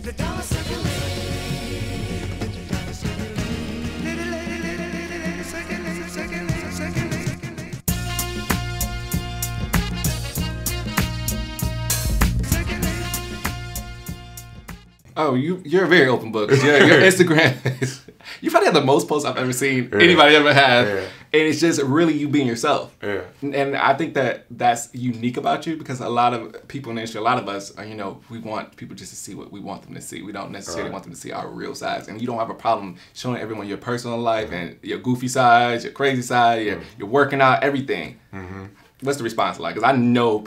Let the dollar circulate. Let the dollar circulate. Circulate, circulate, circulate. Oh, you're a very open book. Yeah, your Instagram is, you probably have the most posts I've ever seen anybody ever have. Yeah. And it's just really you being yourself. Yeah. And I think that that's unique about you because a lot of people in the industry, a lot of us, are, we want people just to see what we want them to see. We don't necessarily want them to see our real sides. And you don't have a problem showing everyone your personal life and your goofy sides, your crazy side, your working out, everything. What's the response like? Because I know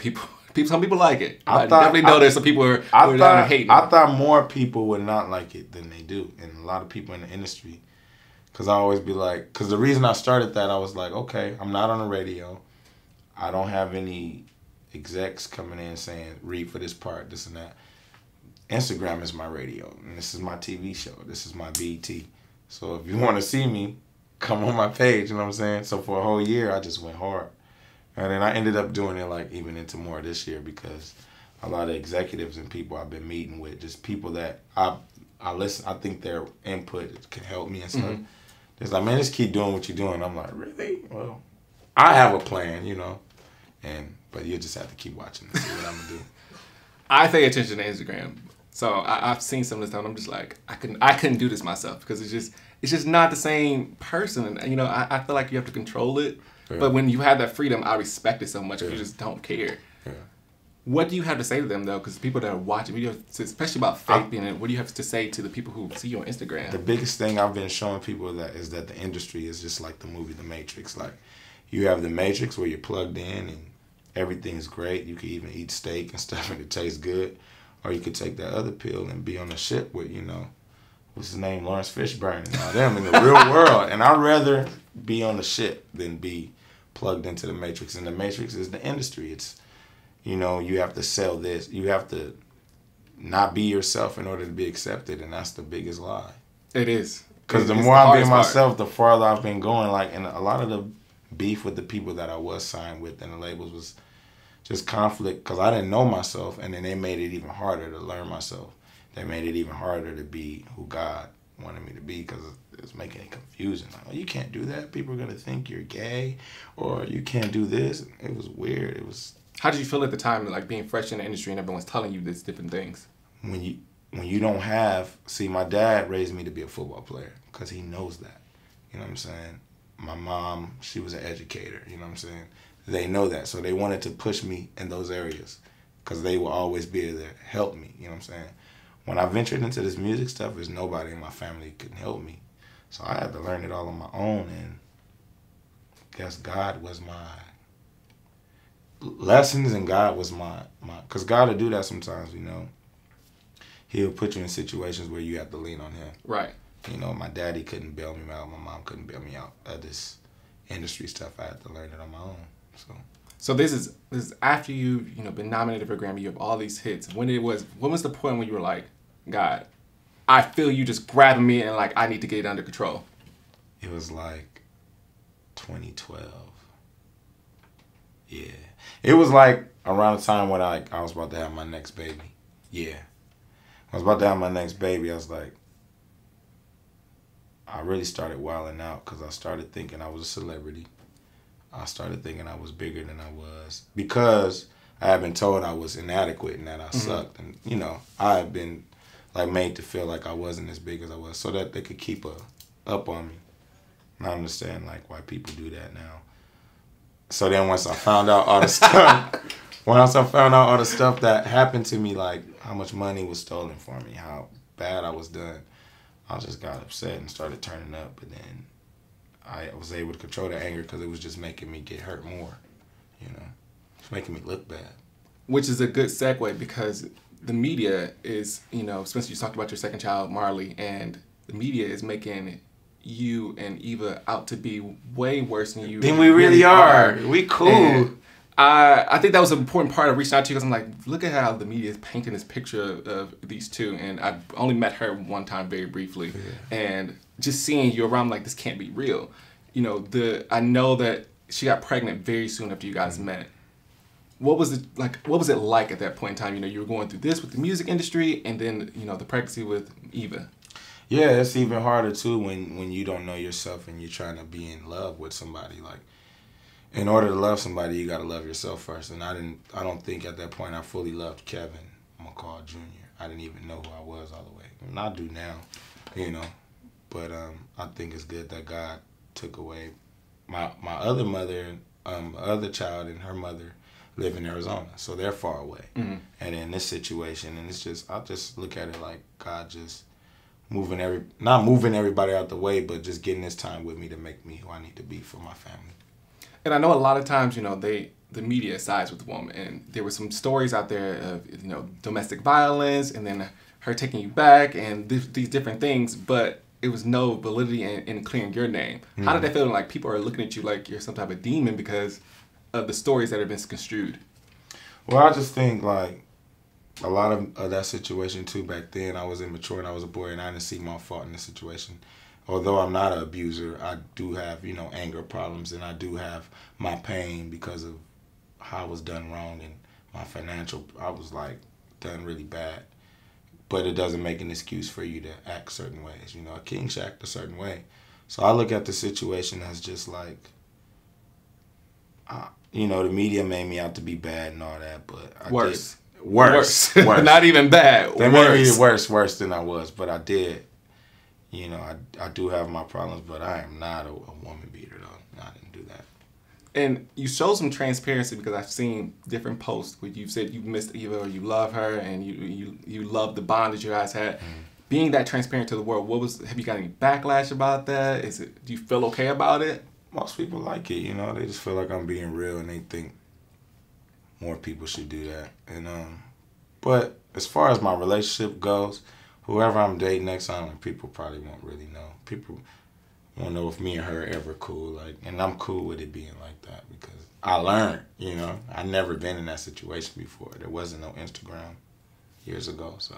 some people like it. I definitely know there's some people who are hating. I thought more people would not like it than they do. And a lot of people in the industry. Because I always be like, because the reason I started that, I was like, okay, I'm not on the radio. I don't have any execs coming in saying, read for this part, this and that. Instagram is my radio. And this is my TV show. This is my BET. So if you want to see me, come on my page, you know what I'm saying? So for a whole year, I just went hard. And then I ended up doing it like even into more this year because a lot of executives and people I've been meeting with, just people that I listen, I think their input can help me and stuff. It's like, man, just keep doing what you're doing. I'm like, really? Well, I have a plan, but you just have to keep watching and see what I'm gonna do. I pay attention to Instagram, so I've seen some of this stuff. And I'm just like, I couldn't do this myself because it's just not the same person. And I feel like you have to control it. Yeah. But when you have that freedom, I respect it so much. If you just don't care. Yeah. What do you have to say to them though? Because people that are watching, especially about faith being in it, what do you have to say to the people who see you on Instagram? The biggest thing I've been showing people is that the industry is just like the movie The Matrix. Like, you have The Matrix where you're plugged in and everything's great. You can even eat steak and stuff and it tastes good. Or you could take that other pill and be on a ship with, what's his name, Lawrence Fishburne and all them in the real world. And I'd rather be on the ship than be plugged into the Matrix. And the Matrix is the industry. It's, you have to sell this. You have to not be yourself in order to be accepted, and that's the biggest lie. It is. Because the more I'm being myself, the farther I've been going. Like, and a lot of the beef with the people that I was signed with and the labels was just conflict because I didn't know myself, and then they made it even harder to learn myself. They made it even harder to be who God wanted me to be because it's making it confusing. Like, oh, you can't do that. People are going to think you're gay, or you can't do this. It was weird. It was... How did you feel at the time, like being fresh in the industry and everyone's telling you these different things? When you don't have... See, my dad raised me to be a football player because he knows that. You know what I'm saying? My mom, she was an educator. You know what I'm saying? They know that. So they wanted to push me in those areas because they will always be there to help me. You know what I'm saying? When I ventured into this music stuff, there's nobody in my family could help me. So I had to learn it all on my own, and I guess God was my lessons, and God was my because God will do that sometimes, He'll put you in situations where you have to lean on Him. Right. My daddy couldn't bail me out. My mom couldn't bail me out of this industry stuff. I had to learn it on my own. So this is after you've been nominated for a Grammy. You have all these hits. When was the point when you were like, God, I feel you just grabbing me and like I need to get it under control? It was like 2012. Yeah. It was like around the time when I was about to have my next baby. Yeah. I was about to have my next baby. I was like, I really started wilding out because I started thinking I was a celebrity. I started thinking I was bigger than I was because I had been told I was inadequate and that I sucked. And, I had been made to feel like I wasn't as big as I was so that they could keep up on me. And I understand why people do that now. So then once I found out all the stuff, that happened to me, like how much money was stolen from me, how bad I was done, I just got upset and started turning up. But then I was able to control the anger because it was just making me get hurt more, It's making me look bad. Which is a good segue because the media is, Spencer, you talked about your second child, Marley, and the media is making you and Eva out to be way worse than you than we really are. We cool. And I think that was an important part of reaching out to you because I'm like, look at how the media is painting this picture of these two. And I've only met her one time very briefly. Yeah. And just seeing you around, like, this can't be real. I know that she got pregnant very soon after you guys met. what was it like? What was it like at that point in time? You know, you were going through this with the music industry, and then you know the pregnancy with Eva. Yeah, it's even harder too when you don't know yourself and you're trying to be in love with somebody. Like, in order to love somebody, you gotta love yourself first. And I don't think at that point I fully loved Kevin McCall Jr. I didn't even know who I was all the way. And I do now, you know. But I think it's good that God took away my other mother, other child and her mother live in Arizona, so they're far away. Mm-hmm. And in this situation, and it's just, I just look at it like God just not moving everybody out the way, but just getting this time with me to make me who I need to be for my family. And I know a lot of times, you know, the media sides with the woman, and there were some stories out there of, you know, domestic violence, and then her taking you back, and these different things, but it was no validity in clearing your name. Mm-hmm. How did that feel? Like people are looking at you like you're some type of demon because of the stories that have been construed? Well, I just think like a lot of that situation too. Back then, I was immature and I was a boy, and I didn't see my fault in the situation. Although I'm not an abuser, I do have, you know, anger problems, and I do have my pain because of how I was done wrong, and my financial, I was like done really bad. But it doesn't make an excuse for you to act certain ways. You know, a king should act a certain way. So I look at the situation as just like, you know, the media made me out to be bad and all that, but I Worse. Worse. Not even bad. They made me worse than I was, but I did. You know, I do have my problems, but I am not a woman beater, though. I didn't do that. And you show some transparency because I've seen different posts where you've said you missed Eva or you love her and you love the bond that you guys had. Mm. Being that transparent to the world, have you got any backlash about that? Do you feel okay about it? Most people like it, you know. They just feel like I'm being real, and they think more people should do that. And but as far as my relationship goes, whoever I'm dating next time, people probably won't really know. People won't know if me and her are ever cool. Like, and I'm cool with it being like that because I learned, you know. I never been in that situation before. There wasn't no Instagram years ago, so.